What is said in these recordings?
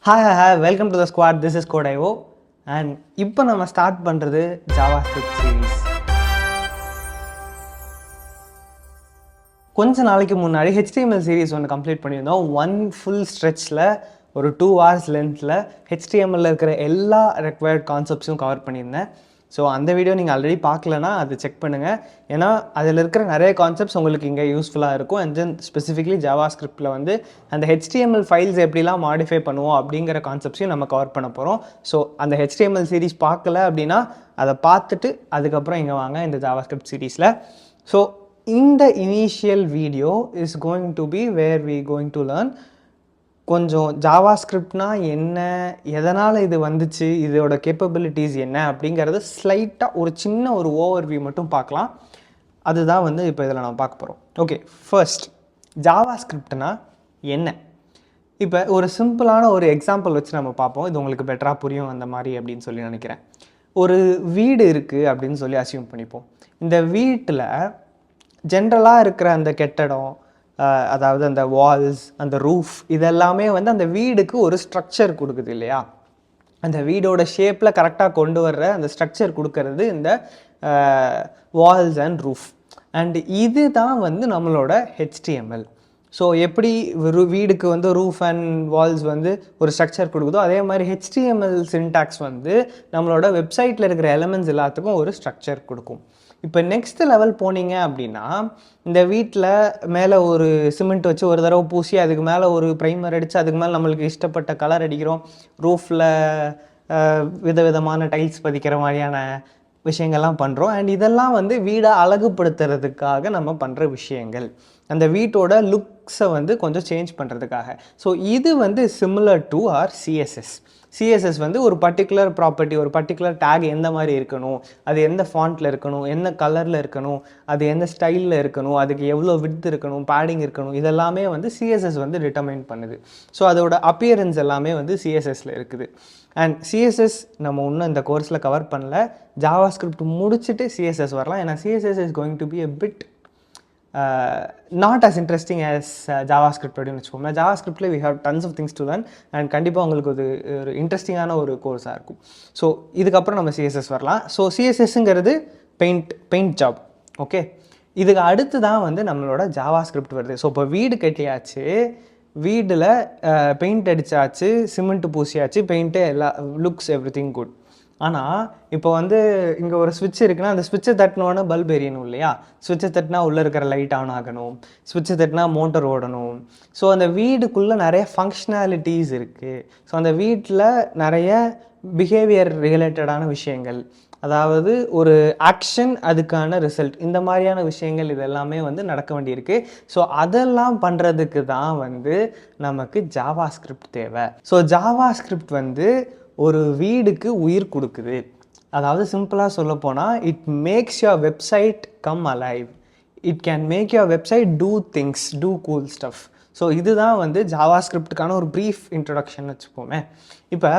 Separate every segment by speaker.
Speaker 1: Hi, welcome to the squad. This is Code.io and இப்போ நம்ம start பண்ணுறது JavaScript series. கொஞ்ச நாளைக்கு முன்னாடி HTML series ஒன்று கம்ப்ளீட் பண்ணியிருந்தோம். ஒன் ஃபுல் ஸ்ட்ரெச்சில் ஒரு 2 hours லென்த்தில் HTML இருக்கிற எல்லா ரெக்வயர்ட் கான்செப்ட்ஸும் கவர் பண்ணியிருந்தேன். ஸோ அந்த வீடியோ நீங்கள் ஆல்ரெடி பார்க்கலன்னா அது செக் பண்ணுங்கள். ஏன்னா அதில் இருக்கிற நிறைய கான்செப்ட்ஸ் உங்களுக்கு இங்கே யூஸ்ஃபுல்லாக இருக்கும். அண்ட் தென் ஸ்பெசிஃபிக்லி ஜாவாஸ்கிரிப்டில் வந்து அந்த HTML ஃபைல்ஸ் எப்படிலாம் மாடிஃபை பண்ணுவோம் அப்படிங்கிற கான்செப்ட்ஸையும் நம்ம கவர் பண்ண போகிறோம். ஸோ அந்த HTML சீரிஸ் பார்க்கல அப்படின்னா அதை பார்த்துட்டு அதுக்கப்புறம் இங்கே வாங்க இந்த ஜாவாஸ்கிரிப்ட் சீரீஸில். ஸோ இந்த initial video is going to be where we going to learn கொஞ்சம் ஜாவாஸ்கிரிப்ட்னா என்ன, எதனால் இது வந்துச்சு, இதோட கேப்பபிலிட்டிஸ் என்ன அப்படிங்கிறது ஸ்லைட்டாக ஒரு சின்ன ஒரு ஓவர்வியூ மட்டும் பார்க்கலாம். அதுதான் வந்து இப்போ இதில் நம்ம பார்க்க போகிறோம். ஓகே, ஃபர்ஸ்ட் ஜாவாஸ்கிரிப்ட்னா என்ன? இப்போ ஒரு சிம்பிளான ஒரு எக்ஸாம்பிள் வச்சு நம்ம பார்ப்போம். இது உங்களுக்கு பெட்டராக புரியும் அந்த மாதிரி அப்படின்னு சொல்லி நினைக்கிறேன். ஒரு வீடு இருக்குது அப்படின்னு சொல்லி அசியூம் பண்ணிப்போம். இந்த வீட்டில் ஜென்ரலாக இருக்கிற அந்த கெட்டடம், அதாவது அந்த வால்ஸ், அந்த ரூஃப், இதெல்லாமே வந்து அந்த வீடுக்கு ஒரு ஸ்ட்ரக்சர் கொடுக்குது இல்லையா? அந்த வீடோட ஷேப்பில் கரெக்டாக கொண்டு வர்ற அந்த ஸ்ட்ரக்சர் கொடுக்கறது இந்த வால்ஸ் அண்ட் ரூஃப். அண்ட் இது தான் வந்து நம்மளோட HTML. ஸோ எப்படி வீடுக்கு வந்து ரூஃப் அண்ட் வால்ஸ் வந்து ஒரு ஸ்ட்ரக்சர் கொடுக்குதோ அதே மாதிரி HTML சின்டாக்ஸ் வந்து நம்மளோட வெப்சைட்டில் இருக்கிற எலமெண்ட்ஸ் எல்லாத்துக்கும் ஒரு ஸ்ட்ரக்சர் கொடுக்கும். இப்போ நெக்ஸ்ட் லெவல் போனீங்க அப்படின்னா இந்த வீட்டில் மேலே ஒரு சிமெண்ட் வச்சு ஒரு தடவை பூசி அதுக்கு மேலே ஒரு ப்ரைமர் அடித்து அதுக்கு மேலே நம்மளுக்கு இஷ்டப்பட்ட கலர் அடிக்கிறோம். ரூஃபில் விதவிதமான டைல்ஸ் பதிக்கிற மாதிரியான விஷயங்கள்லாம் பண்ணுறோம். அண்ட் இதெல்லாம் வந்து வீடை அழகுபடுத்துறதுக்காக நம்ம பண்ணுற விஷயங்கள், அந்த வீட்டோட லுக்ஸை வந்து கொஞ்சம் சேஞ்ச் பண்ணுறதுக்காக. ஸோ இது வந்து சிமிலர் டு ஆர் சிஎஸ்எஸ் வந்து ஒரு பர்டிகுலர் ப்ராப்பர்ட்டி, ஒரு பர்டிகுலர் டேக் எந்த மாதிரி இருக்கணும், அது எந்த ஃபாண்ட்டில் இருக்கணும், என்ன கலரில் இருக்கணும், அது எந்த ஸ்டைலில் இருக்கணும், அதுக்கு எவ்வளோ விட்த் இருக்கணும், பேடிங் இருக்கணும், இதெல்லாமே வந்து சிஎஸ்எஸ் வந்து டிட்டர்மைன் பண்ணுது. ஸோ அதோட அப்பியரன்ஸ் எல்லாமே வந்து சிஎஸ்எஸில் இருக்குது. அண்ட் சிஎஸ்எஸ் நம்ம இன்னும் இந்த கோர்ஸில் கவர் பண்ணல. ஜாவாஸ்கிரிப்ட் முடிச்சுட்டு சிஎஸ்எஸ் வரலாம். ஏன்னா CSS is going to B a bit not as interesting as JavaScript அப்படின்னு வச்சுக்கோங்க. JavaScriptல we have tons of things to learn and கண்டிப்பாக உங்களுக்கு ஒரு இன்ட்ரெஸ்டிங்கான ஒரு கோர்ஸாக இருக்கும். ஸோ இதுக்கப்புறம் நம்ம CSS வரலாம். ஸோ CSSங்கிறது பெயிண்ட் ஜாப். ஓகே, இதுக்கு அடுத்து தான் வந்து நம்மளோட JavaScript வருது. ஸோ இப்போ வீடு கட்டியாச்சு, வீடில் பெயிண்ட் அடித்தாச்சு, சிமெண்ட் பூசியாச்சு, பெயிண்ட்டு எல்லா லுக்ஸ் எவ்ரிதிங் குட். ஆனால் இப்போ வந்து இங்கே ஒரு ஸ்விட்ச் இருக்குன்னா அந்த ஸ்விட்சை தட்டினோன்னா பல்ப் எரியணும் இல்லையா? ஸ்விட்சை தட்டினா உள்ளே இருக்கிற லைட் ஆன் ஆகணும், ஸ்விட்சை தட்டினா மோட்டர் ஓடணும். ஸோ அந்த வீடுக்குள்ளே நிறைய ஃபங்க்ஷனாலிட்டிஸ் இருக்குது. ஸோ அந்த வீட்டில் நிறைய பிஹேவியர் ரிலேட்டடான விஷயங்கள், அதாவது ஒரு ஆக்ஷன் அதுக்கான ரிசல்ட், இந்த மாதிரியான விஷயங்கள் இதெல்லாமே வந்து நடக்க வேண்டியிருக்கு. ஸோ அதெல்லாம் பண்ணுறதுக்கு தான் வந்து நமக்கு ஜாவாஸ்கிரிப்ட் தேவை. ஸோ ஜாவாஸ்கிரிப்ட் வந்து ஒரு வீடுக்கு உயிர் கொடுக்குது. அதாவது சிம்பிளாக சொல்ல போனால் it makes your website come alive. It can make your website do things, do cool stuff. So இதுதான் வந்து ஜாவாஸ்கிரிப்டுக்கான ஒரு ப்ரீஃப் இன்ட்ரடக்ஷன் வச்சுப்போமே. இப்போ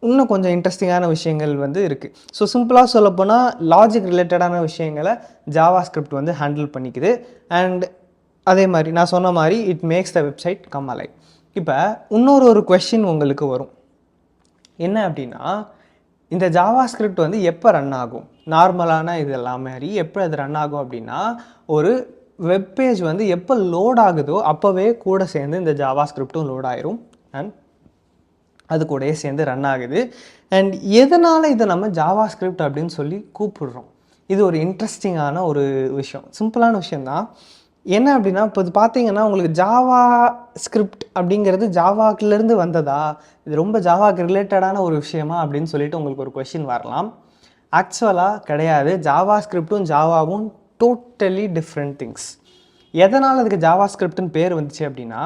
Speaker 1: இன்னும் கொஞ்சம் இன்ட்ரெஸ்டிங்கான விஷயங்கள் வந்து இருக்குது. ஸோ சிம்பிளாக சொல்லப்போனால் லாஜிக் ரிலேட்டடான விஷயங்களை ஜாவாஸ்கிரிப்ட் வந்து ஹேண்டில் பண்ணிக்குது. அண்ட் அதே மாதிரி நான் சொன்ன மாதிரி it makes the website come alive. இப்போ இன்னொரு கொஸ்டின் உங்களுக்கு வரும். என்ன அப்படின்னா, இந்த ஜாவாஸ்கிரிப்ட் வந்து எப்போ ரன் ஆகும்? நார்மலான இது எல்லாமே எப்போ அது ரன் ஆகும் அப்படின்னா, ஒரு வெப்பேஜ் வந்து எப்போ லோட் ஆகுதோ அப்போவே கூட சேர்ந்து இந்த ஜாவாஸ்கிரிப்டும் லோட் ஆயிரும் அண்ட் அது கூடயே சேர்ந்து ரன் ஆகுது. அண்ட் எதனால் இதை நம்ம ஜாவாஸ்கிரிப்ட் அப்படின்னு சொல்லி கூப்பிடுறோம்? இது ஒரு இன்ட்ரெஸ்டிங்கான ஒரு விஷயம், சிம்பிளான விஷயந்தான். என்ன அப்படின்னா, இப்போ இது பார்த்தீங்கன்னா உங்களுக்கு ஜாவா ஸ்கிரிப்ட் அப்படிங்கிறது ஜாவாக்கிலேருந்து வந்ததா, இது ரொம்ப ஜாவாக்கு ரிலேட்டடான ஒரு விஷயமா அப்படின்னு சொல்லிட்டு உங்களுக்கு ஒரு கொஷின் வரலாம். ஆக்சுவலாக கிடையாது. ஜாவா ஸ்கிரிப்டும் ஜாவாவும் டோட்டலி டிஃப்ரெண்ட் திங்ஸ். எதனால் அதுக்கு ஜாவா ஸ்கிரிப்ட்னு பேர் வந்துச்சு அப்படின்னா,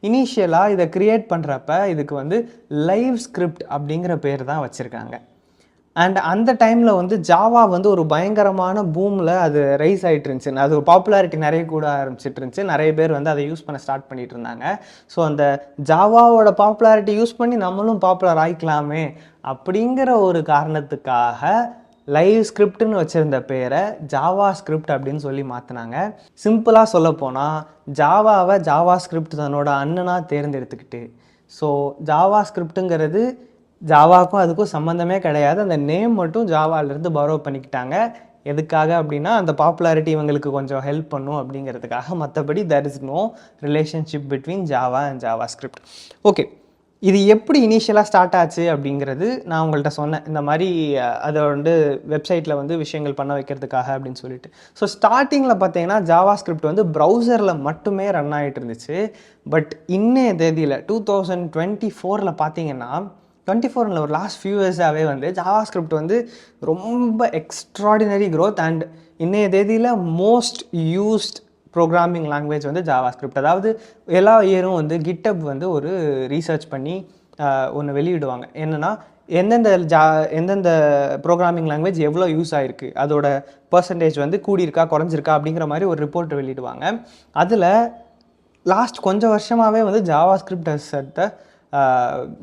Speaker 1: இனிஷியலாக இதை க்ரியேட் பண்ணுறப்ப இதுக்கு வந்து லைவ் ஸ்கிரிப்ட் அப்படிங்கிற பேர் தான் வச்சுருக்காங்க. அண்ட் அந்த டைமில் வந்து ஜாவா வந்து ஒரு பயங்கரமான பூமில் அது ரைஸ் ஆகிட்டு இருந்துச்சு. அது ஒரு பாப்புலாரிட்டி நிறைய கூட ஆரம்பிச்சிட்டு இருந்துச்சு. நிறைய பேர் வந்து அதை யூஸ் பண்ண ஸ்டார்ட் பண்ணிட்டு இருந்தாங்க. ஸோ அந்த ஜாவாவோட பாப்புலாரிட்டி யூஸ் பண்ணி நம்மளும் பாப்புலர் ஆகிக்கலாமே அப்படிங்கிற ஒரு காரணத்துக்காக லைவ் ஸ்கிரிப்ட்னு வச்சுருந்த பேரை ஜாவா ஸ்கிரிப்ட் அப்படின்னு சொல்லி மாற்றினாங்க. சிம்பிளாக சொல்லப்போனால் ஜாவாவை ஜாவா ஸ்கிரிப்ட் தன்னோட அண்ணனாக தேர்ந்தெடுத்துக்கிட்டு ஸோ ஜாவா ஸ்கிரிப்ட்டுங்கிறது ஜாவாக்கும் அதுக்கும் சம்மந்தமே கிடையாது. அந்த நேம் மட்டும் ஜாவாலேருந்து borrow பண்ணிக்கிட்டாங்க. எதுக்காக அப்படின்னா அந்த பாப்புலாரிட்டி இவங்களுக்கு கொஞ்சம் ஹெல்ப் பண்ணும் அப்படிங்கிறதுக்காக. மற்றபடி there is no relationship between Java and Java script. Okay, இது எப்படி இனிஷியலாக ஸ்டார்ட் ஆச்சு அப்படிங்கிறது நான் உங்கள்கிட்ட சொன்னேன். இந்த மாதிரி அதை வந்து வெப்சைட்டில் வந்து விஷயங்கள் பண்ண வைக்கிறதுக்காக அப்படின்னு சொல்லிட்டு. ஸோ ஸ்டார்டிங்கில் பார்த்தீங்கன்னா ஜாவா ஸ்கிரிப்ட் வந்து ப்ரௌசரில் மட்டுமே ரன் ஆகிட்டு இருந்துச்சு. பட் இன்னைய தேதியில் 2024 பார்த்தீங்கன்னா 24 ஒரு லாஸ்ட் ஃபியூ இயர்ஸாகவே வந்து ஜாவா ஸ்கிரிப்ட் வந்து ரொம்ப எக்ஸ்ட்ராடினரி க்ரோத். அண்ட் இன்னைய தேதியில் மோஸ்ட் யூஸ்ட் ப்ரோக்ராமிங் லாங்குவேஜ் வந்து ஜாவா ஸ்கிரிப்ட். அதாவது எல்லா இயரும் வந்து கிட்டப் வந்து ஒரு ரீசர்ச் பண்ணி ஒன்று வெளியிடுவாங்க. என்னென்னா எந்தெந்த ப்ரோக்ராமிங் லாங்குவேஜ் எவ்வளோ யூஸ் ஆகிருக்கு, அதோட பர்சன்டேஜ் வந்து கூடியிருக்கா குறைஞ்சிருக்கா அப்படிங்கிற மாதிரி ஒரு ரிப்போர்ட் வெளியிடுவாங்க. அதில் லாஸ்ட் கொஞ்சம் வருஷமாகவே வந்து Java script has at the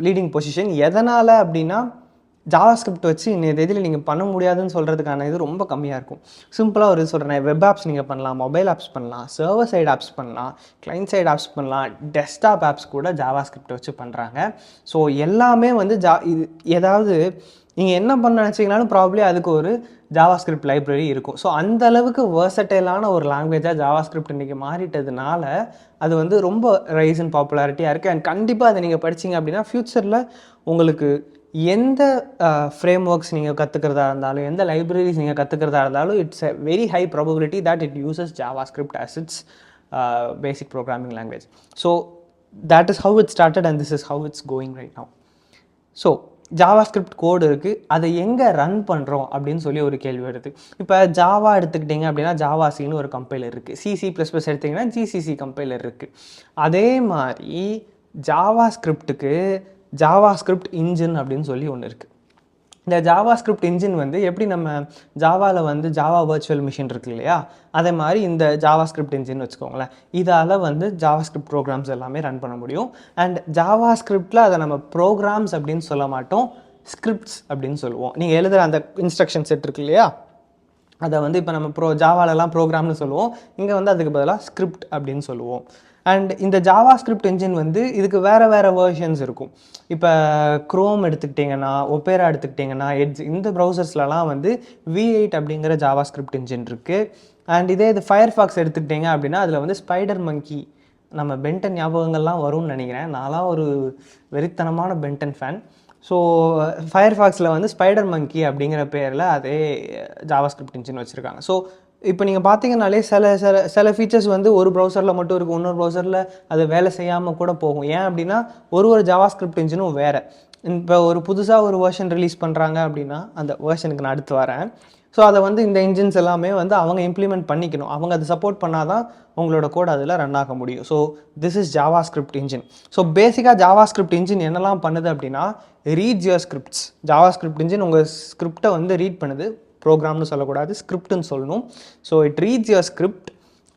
Speaker 1: leading position. எதனால் அப்படின்னா ஜாவா ஸ்கிரிப்ட் வச்சு இந்த இதில் நீங்கள் பண்ண முடியாதுன்னு சொல்கிறதுக்கான இது ரொம்ப கம்மியாக இருக்கும். சிம்பிளாக ஒரு சொல்கிறேன், வெப் ஆப்ஸ் நீங்கள் பண்ணலாம், மொபைல் ஆப்ஸ் பண்ணலாம், சர்வர் சைடு ஆப்ஸ் பண்ணலாம், கிளைண்ட் சைடு ஆப்ஸ் பண்ணலாம், டெஸ்க்டாப் ஆப்ஸ் கூட ஜாவா ஸ்கிரிப்ட் வச்சு பண்ணுறாங்க. ஸோ எல்லாமே வந்து இது ஏதாவது நீங்கள் என்ன பண்ண நினச்சிங்கனாலும் ப்ராப்ளி அதுக்கு ஒரு ஜாவா ஸ்கிரிப்ட் லைப்ரரி இருக்கும். ஸோ அந்த அளவுக்கு வேர்சடைலான ஒரு லாங்குவேஜாக ஜாவா ஸ்கிரிப்ட் இன்றைக்கி மாறிட்டதுனால அது வந்து ரொம்ப ரைஸ் அண்ட் பாப்புலாரிட்டியாக இருக்குது. அண்ட் கண்டிப்பாக அதை நீங்கள் படிச்சிங்க அப்படின்னா ஃப்யூச்சரில் உங்களுக்கு எந்த ஃப்ரேம் ஒர்க்ஸ் நீங்கள் கற்றுக்கிறதா இருந்தாலும், எந்த லைப்ரரிஸ் நீங்கள் கற்றுக்கிறதா இருந்தாலும், it's a very high probability that it uses Java script as its basic programming language. So that is how it started and this is how it's going right now. So JavaScript code இருக்குது, அதை எங்கே run பண்ணுறோம் அப்படின்னு சொல்லி ஒரு கேள்வி வருது. இப்போ ஜாவா எடுத்துக்கிட்டிங்க அப்படின்னா ஜாவாசின்னு ஒரு கம்பைலர் இருக்குது. C++ எடுத்திங்கன்னா GCC கம்பைலர் இருக்குது. அதே மாதிரி ஜாவா ஸ்கிரிப்டுக்கு ஜாவா ஸ்கிரிப்ட் இன்ஜின் அப்படின்னு சொல்லி ஒன்று இருக்குது. இந்த ஜாவா ஸ்கிரிப்ட் இன்ஜின் வந்து எப்படி நம்ம ஜாவாவில் வந்து ஜாவா வர்ச்சுவல் மிஷின் இருக்கு இல்லையா, அதே மாதிரி இந்த ஜாவா ஸ்கிரிப்ட் இன்ஜின் வச்சுக்கோங்களேன். இதால் வந்து ஜாவா ஸ்கிரிப்ட் ப்ரோக்ராம்ஸ் எல்லாமே ரன் பண்ண முடியும். அண்ட் ஜாவா ஸ்கிரிப்டில் அதை நம்ம ப்ரோக்ராம்ஸ் அப்படின்னு சொல்ல மாட்டோம், ஸ்கிரிப்ட்ஸ் அப்படின்னு சொல்லுவோம். நீங்கள் எழுதுகிற அந்த இன்ஸ்ட்ரக்ஷன் செட் இருக்கு இல்லையா, அதை வந்து இப்போ நம்ம ஜாவாலெலாம் ப்ரோக்ராம்னு சொல்லுவோம், இங்கே வந்து அதுக்கு பதிலாக ஸ்கிரிப்ட் அப்படின்னு சொல்லுவோம். அண்ட் இந்த ஜாவா ஸ்கிரிப்ட் இன்ஜின் வந்து இதுக்கு வேறு வேர்ஷன்ஸ் இருக்கும். இப்போ க்ரோம் எடுத்துக்கிட்டிங்கன்னா, ஒப்பேரா எடுத்துக்கிட்டிங்கன்னா, எட்ஜ், இந்த ப்ரௌசர்ஸ்லலாம் வந்து V8 அப்படிங்கிற ஜாவா ஸ்கிரிப்ட் இன்ஜின் இருக்குது. அண்ட் இது ஃபயர்ஃபாக்ஸ் எடுத்துக்கிட்டிங்க அப்படின்னா அதில் வந்து ஸ்பைடர் மங்கி, நம்ம பென்டன் ஞாபகங்கள்லாம் வரும்னு நினைக்கிறேன். நான்லாம் ஒரு வெறித்தனமான பென்டன் ஃபேன். ஸோ ஃபயர்ஃபாக்ஸில் வந்து ஸ்பைடர் மங்கி அப்படிங்கிற பேரில் அதே ஜாவா ஸ்கிரிப்ட் இன்ஜின் வச்சுருக்காங்க. ஸோ இப்போ நீங்கள் பார்த்தீங்கன்னாலே சில ஃபீச்சர்ஸ் வந்து ஒரு ப்ரௌசரில் மட்டும் இருக்கும், இன்னொரு ப்ரௌசரில் அது வேலை செய்யாமல் கூட போகும். ஏன் அப்படின்னா ஒரு ஜாவா ஸ்கிரிப்ட் இன்ஜினும் வேறு. இப்போ ஒரு புதுசாக ஒரு வேர்ஷன் ரிலீஸ் பண்ணுறாங்க அப்படின்னா அந்த வேர்ஷனுக்கு நான் அடுத்து வரேன். ஸோ அதை வந்து இந்த இன்ஜின்ஸ் எல்லாமே வந்து அவங்க இம்ப்ளிமெண்ட் பண்ணிக்கணும். அவங்க அதை சப்போர்ட் பண்ணால் தான் உங்களோட கோட் அதில் ரன் ஆக முடியும். So this is Java script engine. So பேசிக்காக ஜாவா ஸ்கிரிப்ட் இன்ஜின் என்னெல்லாம் பண்ணுது அப்படின்னா, reads your scripts. Java script engine உங்கள் ஸ்கிரிப்டை வந்து ரீட் பண்ணுது. ப்ரோக்ராம்னு சொல்லக்கூடாது, ஸ்கிரிப்ட்னு சொல்லணும். So it reads your script,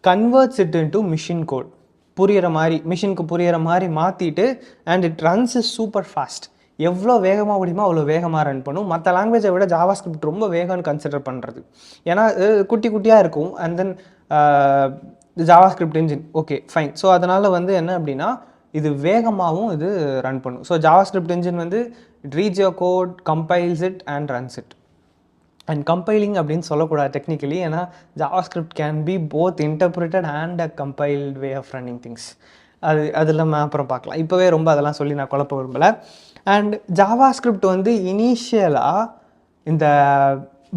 Speaker 1: converts it into machine code, புரிகிற மாதிரி மிஷினுக்கு புரிகிற மாதிரி மாற்றிட்டு, and it runs is super fast. எவ்வளோ வேகமாக முடியுமோ அவ்வளோ வேகமாக ரன் பண்ணும். மற்ற லாங்குவேஜை விட ஜாவா ஸ்கிரிப்ட் ரொம்ப வேகம்னு கன்சிடர் பண்ணுறது. ஏன்னா குட்டி குட்டியாக இருக்கும். And then Java script engine okay fine. So அதனால் வந்து என்ன அப்படின்னா இது வேகமாகவும் இது ரன் பண்ணும். ஸோ ஜாவா ஸ்கிரிப்ட் இன்ஜின் வந்து it reads your code, compiles it and runs it. And compiling அப்படின்னு சொல்லக்கூடாது டெக்னிக்கலி, ஏன்னா JavaScript can be both interpreted and a compiled way of running things. அது நம்ம அப்புறம் பார்க்கலாம். இப்போவே ரொம்ப அதெல்லாம் சொல்லி நான் குழப்ப விரும்பலை. அண்ட் ஜாவா ஸ்கிரிப்ட் வந்து இனிஷியலாக இந்த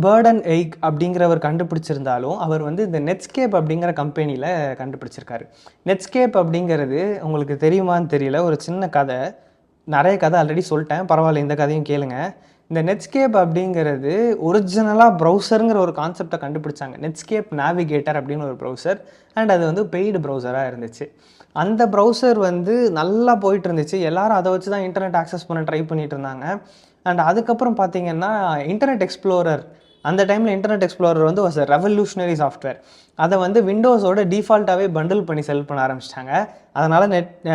Speaker 1: பேர்டன் எய்க் அப்படிங்கிறவர் கண்டுபிடிச்சிருந்தாலும் அவர் வந்து இந்த நெட்ஸ்கேப் அப்படிங்கிற கம்பெனியில் கண்டுபிடிச்சிருக்காரு. நெட்ஸ்கேப் அப்படிங்கிறது உங்களுக்கு தெரியுமான்னு தெரியல, ஒரு சின்ன கதை. நிறைய கதை ஆல்ரெடி சொல்லிட்டேன், பரவாயில்ல இந்த கதையும் கேளுங்க. இந்த நெட்ஸ்கேப் அப்படிங்கிறது ஒரிஜினலாக ப்ரௌசருங்கிற ஒரு கான்செப்டை கண்டுபிடிச்சாங்க. நெட்ஸ்கேப் நேவிகேட்டர் அப்படின்னு ஒரு ப்ரௌசர். அண்ட் அது வந்து பெய்டு ப்ரௌசராக இருந்துச்சு. அந்த ப்ரௌசர் வந்து நல்லா போயிட்டு இருந்துச்சு. எல்லோரும் அதை வச்சு தான் இன்டர்நெட் ஆக்சஸ் பண்ண ட்ரை பண்ணிட்டு இருந்தாங்க. அண்ட் அதுக்கப்புறம் பார்த்தீங்கன்னா இன்டர்நெட் எக்ஸ்ப்ளோரர், அந்த டைமில் இன்டர்நெட் எக்ஸ்ப்ளோரர் வந்து வாஸ் அ ரெவல்யூஷனரி சாஃப்ட்வேர். அதை வந்து விண்டோஸோட டிஃபால்ட்டாகவே பண்டில் பண்ணி செல் பண்ண ஆரம்பிச்சிட்டாங்க. அதனால்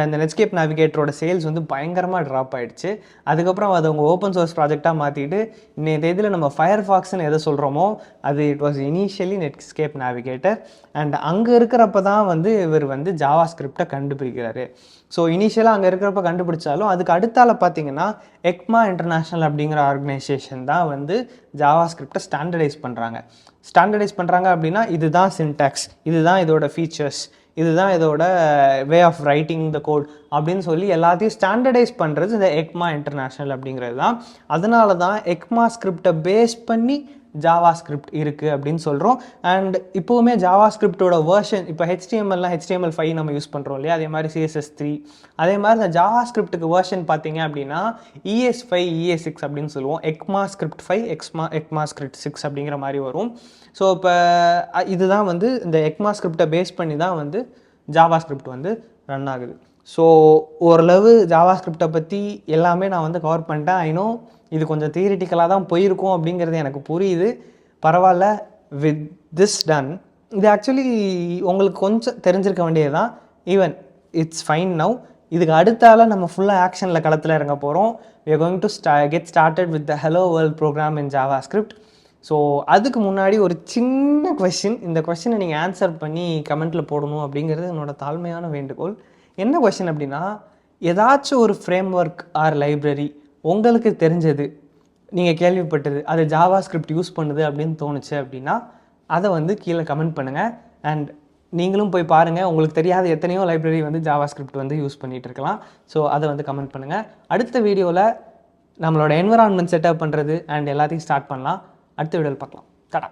Speaker 1: இந்த நெட்ஸ்கேப் நேவிகேட்டரோட சேல்ஸ் வந்து பயங்கரமாக ட்ராப் ஆகிடுச்சு. அதுக்கப்புறம் அதை அவங்க ஓப்பன் சோர்ஸ் ப்ராஜெக்டாக மாற்றிட்டு இன்றைய தேதியில் நம்ம ஃபயர்ஃபாக்ஸ்னு எதை சொல்கிறோமோ அது it was initially Netscape navigator. And அங்கே இருக்கிறப்ப தான் வந்து இவர் வந்து ஜாவா ஸ்கிரிப்டை கண்டுபிடிக்கிறாரு. ஸோ இனிஷியலாக அங்கே இருக்கிறப்ப கண்டுபிடிச்சாலும் அதுக்கு அடுத்தால பார்த்தீங்கன்னா எக்மா இன்டர்நேஷ்னல் அப்படிங்கிற ஆர்கனைசேஷன் தான் வந்து ஜாவா ஸ்கிரிப்டை ஸ்டாண்டர்டைஸ் பண்ணுறாங்க அப்படின்னா இதுதான் சின்டாக்ஸ், இதுதான் இதோட ஃபீச்சர்ஸ், இதுதான் இதோட way of writing the code அப்படின்னு சொல்லி எல்லாத்தையும் ஸ்டாண்டர்டைஸ் பண்ணுறது இந்த எக்மா இன்டர்நேஷ்னல் அப்படிங்கிறது தான். அதனால தான் எக்மா ஸ்கிரிப்டை பேஸ் பண்ணி ஜாவா ஸ்கிரிப்ட் இருக்குது அப்படின்னு சொல்கிறோம். அண்ட் இப்போவுமே ஜாவா ஸ்கிரிப்டோட வேர்ஷன் இப்போ HTML5 நம்ம யூஸ் பண்ணுறோம் இல்லையா, அதே மாதிரி CSS3, அதே மாதிரி இந்த ஜாவா ஸ்கிரிப்டுக்கு வேர்ஷன் பார்த்தீங்க அப்படின்னா ES5 ES6 அப்படின்னு சொல்லுவோம். எக்மா ஸ்கிரிப்ட் 5 எக்மா ஸ்கிரிப்ட் 6 அப்படிங்கிற மாதிரி வரும். ஸோ இப்போ இதுதான் வந்து இந்த எக்மா ஸ்கிரிப்டை பேஸ் பண்ணி தான் வந்து ஜாவா ஸ்கிரிப்ட் வந்து ரன் ஆகுது. ஸோ ஓரளவு ஜாவா ஸ்கிரிப்டை பற்றி எல்லாமே நான் வந்து கவர் பண்ணிட்டேன். ஐநோ இது கொஞ்சம் தியரிட்டிக்கலாக தான் போயிருக்கும் அப்படிங்கிறது எனக்கு புரியுது. பரவாயில்ல, வித் திஸ் டன் இது ஆக்சுவலி உங்களுக்கு கொஞ்சம் தெரிஞ்சிருக்க வேண்டியது தான். Even it's fine now. இதுக்கு அடுத்தால நம்ம ஃபுல்லாக ஆக்ஷனில் களத்தில் இறங்க போகிறோம். we are going to get started with the hello world program in JavaScript. So அதுக்கு முன்னாடி ஒரு சின்ன கொஷின், இந்த கொஷினை நீங்கள் ஆன்சர் பண்ணி கமெண்ட்டில் போடணும் அப்படிங்கிறது என்னோடய தாழ்மையான வேண்டுகோள். என்ன கொஷின் அப்படின்னா, ஏதாச்சும் ஒரு ஃப்ரேம் ஒர்க் ஆர் லைப்ரரி உங்களுக்கு தெரிஞ்சது, நீங்கள் கேள்விப்பட்டது, அது ஜாவா ஸ்கிரிப்ட் யூஸ் பண்ணுது அப்படின்னு தோணுச்சு அப்படின்னா அதை வந்து கீழே கமெண்ட் பண்ணுங்கள். அண்ட் நீங்களும் போய் பாருங்கள், உங்களுக்கு தெரியாத எத்தனையோ லைப்ரரி வந்து ஜாவா ஸ்கிரிப்ட் வந்து யூஸ் பண்ணிகிட்டு இருக்கலாம். ஸோ அதை வந்து கமெண்ட் பண்ணுங்கள். அடுத்த வீடியோவில் நம்மளோட என்விரான்மெண்ட் செட்டப் பண்ணுறது அண்ட் எல்லாத்தையும் ஸ்டார்ட் பண்ணலாம். அடுத்த வீடியோவில் பார்க்கலாம். டாடா.